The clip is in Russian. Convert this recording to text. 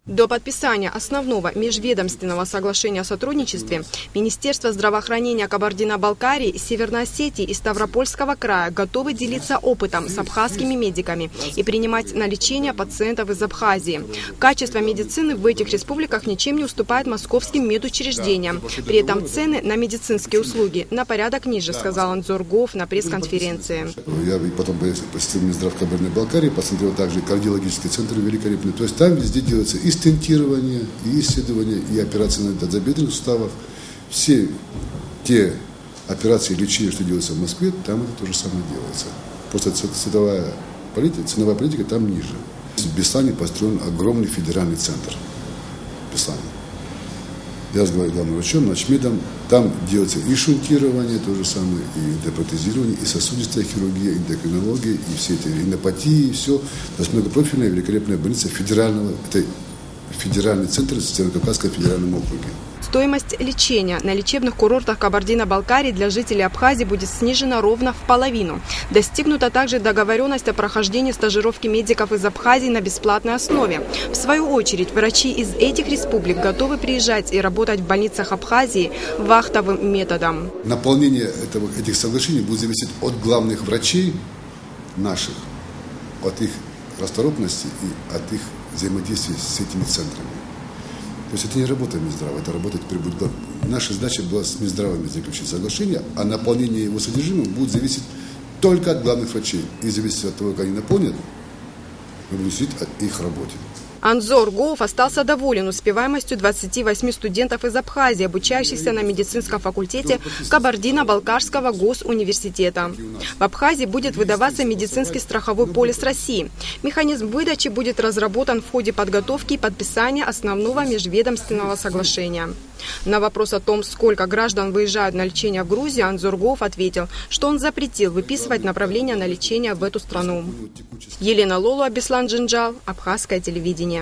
До подписания основного межведомственного соглашения о сотрудничестве Министерство здравоохранения Кабардино-Балкарии, Северной Осетии и Ставропольского края готовы делиться опытом с абхазскими медиками и принимать на лечение пациентов из Абхазии. Качество медицины в этих республиках ничем не уступает московским медучреждениям. При этом цены на медицинские услуги на порядок ниже, сказал Анзор Гуов на пресс-конференции. Я потом посетил Минздрав Кабардино-Балкарии, посмотрел также кардиологический центр великолепный. То есть там везде делается и стентирование, и исследования, и операции на тазобедренных суставах. Все те операции лечения, что делаются в Москве, там это то же самое делается. Просто ценовая политика там ниже. В Беслане построен огромный федеральный центр. В Беслане. Я разговаривал с главным врачом, начмедом. Там делается и шунтирование, то же самое, и эндопротезирование, и сосудистая хирургия, эндокринология, и все эти энопатии, и все. То есть многопрофильная, великолепная больница федерального, это федеральный центр в Северо-Кавказском федеральном округе. Стоимость лечения на лечебных курортах Кабардино-Балкарии для жителей Абхазии будет снижена ровно в половину. Достигнута также договоренность о прохождении стажировки медиков из Абхазии на бесплатной основе. В свою очередь, врачи из этих республик готовы приезжать и работать в больницах Абхазии вахтовым методом. Наполнение этих соглашений будет зависеть от главных врачей наших, от их расторопности и от их взаимодействия с этими центрами. То есть это не работа Минздрава, это работает прибыль. Наша задача была с Минздравами заключить соглашение, а наполнение его содержимым будет зависеть только от главных врачей. И зависит от того, как они наполнят, мы будем судить о их работе. Анзор Гуов остался доволен успеваемостью 28 студентов из Абхазии, обучающихся на медицинском факультете Кабардино-Балкарского госуниверситета. В Абхазии будет выдаваться медицинский страховой полис России. Механизм выдачи будет разработан в ходе подготовки и подписания основного межведомственного соглашения. На вопрос о том, сколько граждан выезжают на лечение в Грузию, Анзор Гуов ответил, что он запретил выписывать направления на лечение в эту страну. Елена Лолуа, Беслан Джинджал, Абхазское телевидение.